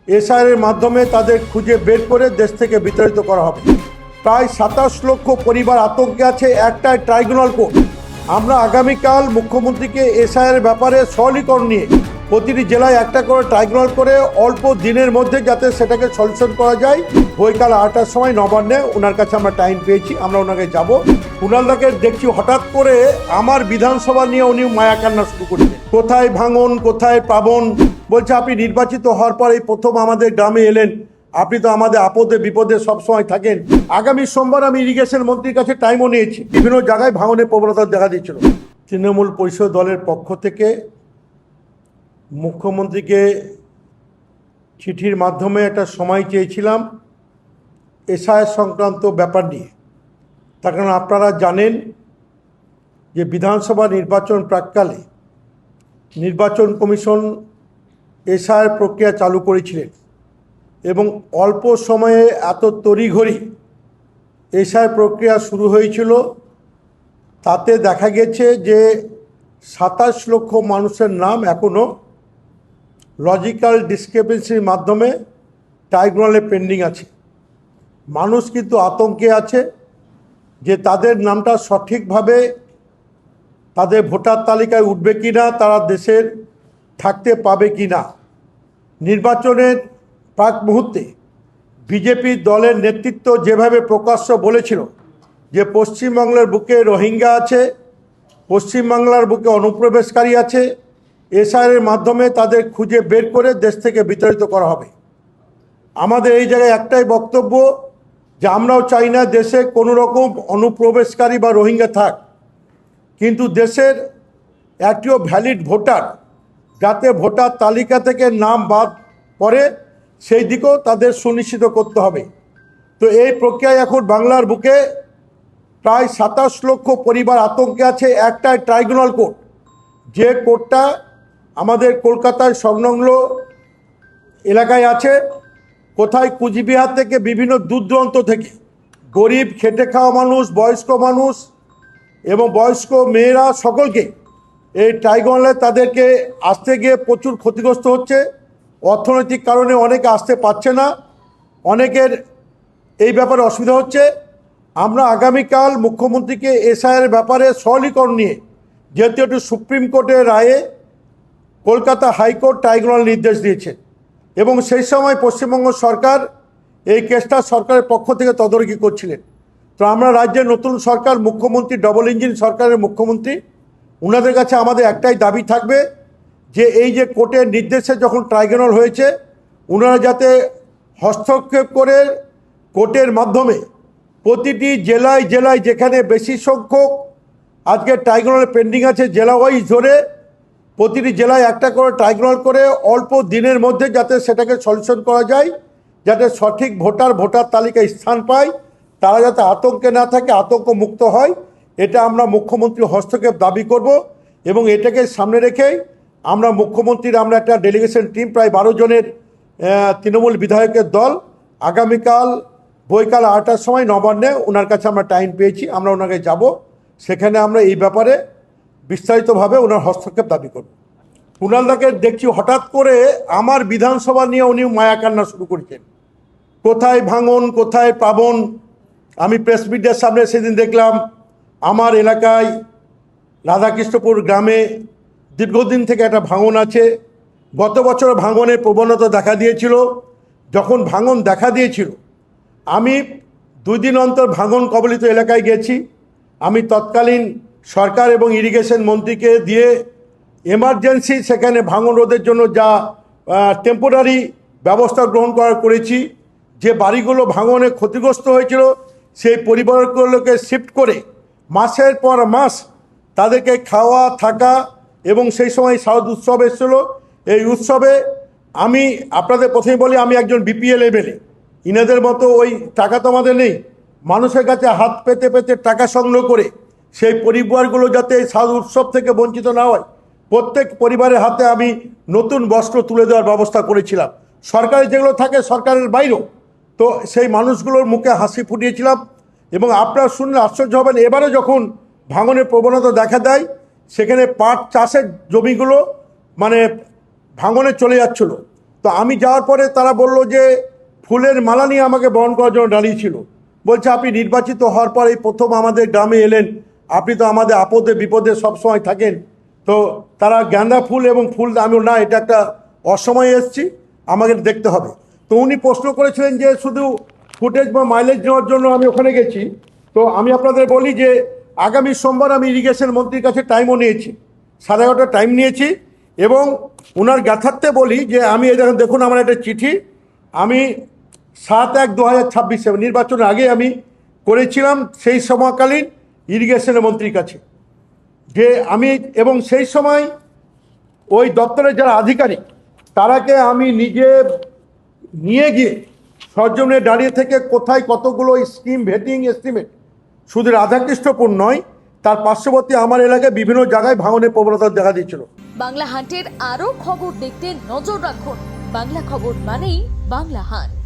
SIR মাধ্যমে তাদের খুঁজে বের করে দেশ থেকে বিতাড়িত করা হবে। প্রায় 27 লক্ষ পরিবার আতঙ্কে আছে একটাই ট্রাইব্যুনাল কোর্ট। আমরা আগামীকাল মুখ্যমন্ত্রীকে এসআইআর ব্যাপারে সরলীকরণ নিয়ে প্রতিটি জেলায় একটা করে ট্রাইব্যুনাল করে অল্প দিনের মধ্যে যাতে সেটাকে সলিউশন করা যায়, বৈকাল 8টার সময় নবান্নে ওনার কাছে আমরা টাইম পেয়েছি, আমরা ওনাকে যাব। কুণালদাকে দেখছি হঠাৎ করে আমার বিধানসভা নিয়ে উনি মায়া কান্না শুরু করেছেন। কোথায় ভাঙন, কোথায় প্লাবন, বলছে আপনি নির্বাচিত হওয়ার পর এই প্রথম আমাদের গ্রামে এলেন, আপনি তো আমাদের আপদে বিপদে সবসময় থাকেন। আগামী সোমবার আমি ইরিগেশন মন্ত্রীর কাছে টাইমও নিয়েছি। বিভিন্ন জায়গায় ভাঙনের প্রবণতা দেখা দিচ্ছিল। তৃণমূল পরিষদ দলের পক্ষ থেকে মুখ্যমন্ত্রীকে চিঠির মাধ্যমে একটা সময় চেয়েছিলাম এসআইআর সংক্রান্ত ব্যাপার নিয়ে। তার কারণ আপনারা জানেন যে বিধানসভা নির্বাচন প্রাককালে নির্বাচন কমিশন এসআইআর প্রক্রিয়া চালু করেছিলেন এবং অল্প সময়ে এত তড়িঘড়ি এসআইআর প্রক্রিয়া শুরু হয়েছিল, তাতে দেখা গেছে যে 27 লক্ষ মানুষের নাম এখনও লজিক্যাল ডিসক্রিপেন্সির মাধ্যমে ট্রাইব্যুনালে পেন্ডিং আছে। মানুষ কিন্তু আতঙ্কে আছে যে তাদের নামটা সঠিকভাবে তাদের ভোটার তালিকায় উঠবে কি না, তারা দেশের থাকতে পাবে কি না। নির্বাচনের প্রাক মুহূর্তে বিজেপি দলের নেতৃত্ব যেভাবে প্রকাশ্য বলেছিল যে পশ্চিমবাংলার বুকে রোহিঙ্গা আছে, পশ্চিমবাংলার বুকে অনুপ্রবেশকারী আছে, এসআইআরের মাধ্যমে তাদের খুঁজে বের করে দেশ থেকে বিতাড়িত করা হবে। আমাদের এই জায়গায় একটাই বক্তব্য যে আমরাও চাই না দেশে কোনো রকম অনুপ্রবেশকারী বা রোহিঙ্গা থাক, কিন্তু দেশের একটিও ভ্যালিড ভোটার যাতে ভোটার তালিকা থেকে নাম বাদ পড়ে সেই দিকেও তাদের সুনিশ্চিত করতে হবে। তো এই প্রক্রিয়ায় এখন বাংলার বুকে প্রায় 27 লক্ষ পরিবার আতঙ্কে আছে একটাই ট্রাইব্যুনাল কোর্ট, যে কোর্টটা আমাদের কলকাতায় সংলগ্ন এলাকায় আছে। কোথায় কুচবিহার থেকে বিভিন্ন দূর দূরান্ত থেকে গরিব খেটে খাওয়া মানুষ, বয়স্ক মানুষ এবং বয়স্ক মেয়েরা সকলকে এই ট্রাইব্যুনালে তাদেরকে আসতে গিয়ে প্রচুর ক্ষতিগ্রস্ত হচ্ছে। অর্থনৈতিক কারণে অনেকে আসতে পারছে না, অনেকের এই ব্যাপারে অসুবিধা হচ্ছে। আমরা আগামীকাল মুখ্যমন্ত্রীকে এসআইআর ব্যাপারে সরলীকরণ নিয়ে, যেহেতু একটু সুপ্রিম কোর্টের রায়ে কলকাতা হাইকোর্ট ট্রাইব্যুনাল নির্দেশ দিয়েছে এবং সেই সময় পশ্চিমবঙ্গ সরকার এই কেসটা সরকারের পক্ষ থেকে তদারকি করছিলেন। তো আমরা রাজ্যের নতুন সরকার, মুখ্যমন্ত্রী ডবল ইঞ্জিন সরকারের মুখ্যমন্ত্রী, ওনাদের কাছে আমাদের একটাই দাবি থাকবে যে এই যে কোর্টের নির্দেশে যখন ট্রাইব্যুনাল হয়েছে, ওনারা যাতে হস্তক্ষেপ করে কোর্টের মাধ্যমে প্রতিটি জেলায় জেলায় যেখানে বেশি সংখ্যক আজকে ট্রাইব্যুনালে পেন্ডিং আছে, জেলা ওয়াইজ ধরে প্রতিটি জেলায় একটা করে ট্রাইব্যুনাল করে অল্প দিনের মধ্যে যাতে সেটাকে সলিউশন করা যায়, যাতে সঠিক ভোটার তালিকায় স্থান পায়, তারা যাতে আতঙ্কে না থাকে, আতঙ্ক মুক্ত হয়, এটা আমরা মুখ্যমন্ত্রীর হস্তক্ষেপ দাবি করব। এবং এটাকে সামনে রেখেই আমরা আমরা একটা ডেলিগেশন টিম প্রায় 12 জনের তৃণমূল বিধায়কের দল আগামীকাল বৈকাল 8টার সময় নবান্নে ওনার কাছে আমরা টাইম পেয়েছি, আমরা ওনাকে যাব। সেখানে আমরা এই ব্যাপারে বিস্তারিতভাবে ওনার হস্তক্ষেপ দাবি করব। কুণালদাকে দেখছি হঠাৎ করে আমার বিধানসভা নিয়ে উনি মায়া কান্না শুরু করেছেন। কোথায় ভাঙন, কোথায় প্লাবন। আমি প্রেস মিডিয়ার সামনে সেদিন দেখলাম আমার এলাকায় রাধাকৃষ্ণপুর গ্রামে দীর্ঘদিন থেকে একটা ভাঙন আছে। গত বছর ভাঙনের প্রবণতা দেখা দিয়েছিল। যখন ভাঙন দেখা দিয়েছিল আমি 2 দিন অন্তর ভাঙন কবলিত এলাকায় গেছি। আমি তৎকালীন সরকার এবং ইরিগেশন মন্ত্রীকে দিয়ে এমার্জেন্সি সেখানে ভাঙন রোধের জন্য যা টেম্পোরারি ব্যবস্থা গ্রহণ করেছি। যে বাড়িগুলো ভাঙনে ক্ষতিগ্রস্ত হয়েছিল সেই পরিবারগুলোকে শিফট করে মাসের পর মাস তাদেরকে খাওয়া থাকা এবং সেই সময় শারদ উৎসব এসেছিলো। এই উৎসবে আমি আপনাদের প্রথমে বলি, আমি একজন বিপিএল এমএলএ, ইনাদের মতো ওই টাকা তো আমাদের নেই। মানুষের কাছে হাত পেতে পেতে টাকা সংগ্রহ করে সেই পরিবারগুলো যাতে এই শারদ উৎসব থেকে বঞ্চিত না হয়, প্রত্যেক পরিবারের হাতে আমি নতুন বস্ত্র তুলে দেওয়ার ব্যবস্থা করেছিলাম। সরকারি যেগুলো থাকে সরকারের বাইরেও, তো সেই মানুষগুলোর মুখে হাসি ফুটিয়েছিলাম। এবং আপনারা শুনলে আশ্চর্য হবেন, এবারে যখন ভাঙনের প্রবণতা দেখা দেয় সেখানে পাট চাষের জমিগুলো মানে ভাঙনে চলে যাচ্ছিল। তো আমি যাওয়ার পরে তারা বলল যে ফুলের মালা নিয়ে আমাকে বরণ করার জন্য দাঁড়িয়েছিল। বলছে আপনি নির্বাচিত হওয়ার পর এই প্রথম আমাদের গ্রামে এলেন, আপনি তো আমাদের আপদে বিপদে সবসময় থাকেন, তো তারা গাঁদা ফুল এবং ফুল, আমি না এটা একটা অসময়ে এসেছি, আমাকে দেখতে হবে। তো উনি প্রশ্ন করেছিলেন যে শুধু ফুটেজ বা মাইলেজ নেওয়ার জন্য আমি ওখানে গেছি। তো আমি আপনাদের বলি যে আগামী সোমবার আমি ইরিগেশন মন্ত্রীর কাছে টাইমও নিয়েছি, 11:30 টাইম নিয়েছি, এবং ওনার জ্ঞাতার্থে বলি যে আমি এই দেখুন আমার একটা চিঠি আমি 7/1/2026 নির্বাচনের আগে আমি করেছিলাম সেই সময়কালীন ইরিগেশনের মন্ত্রীর কাছে, যে আমি এবং সেই সময় ওই দপ্তরের যারা আধিকারিক তারাকে আমি নিজে নিয়ে গিয়ে সরজমিনে দাঁড়িয়ে থেকে কোথায় কতগুলো স্কিম ভেটিং এস্টিমেট শুধু রাধাকৃষ্ণপুর নয়, তার পার্শ্ববর্তী আমার এলাকায় বিভিন্ন জায়গায় ভাঙনের প্রবণতা দেখা দিচ্ছিল। বাংলা হান্টের আরও খবর দেখতে নজর রাখুন। বাংলা খবর মানেই বাংলা হান্ট।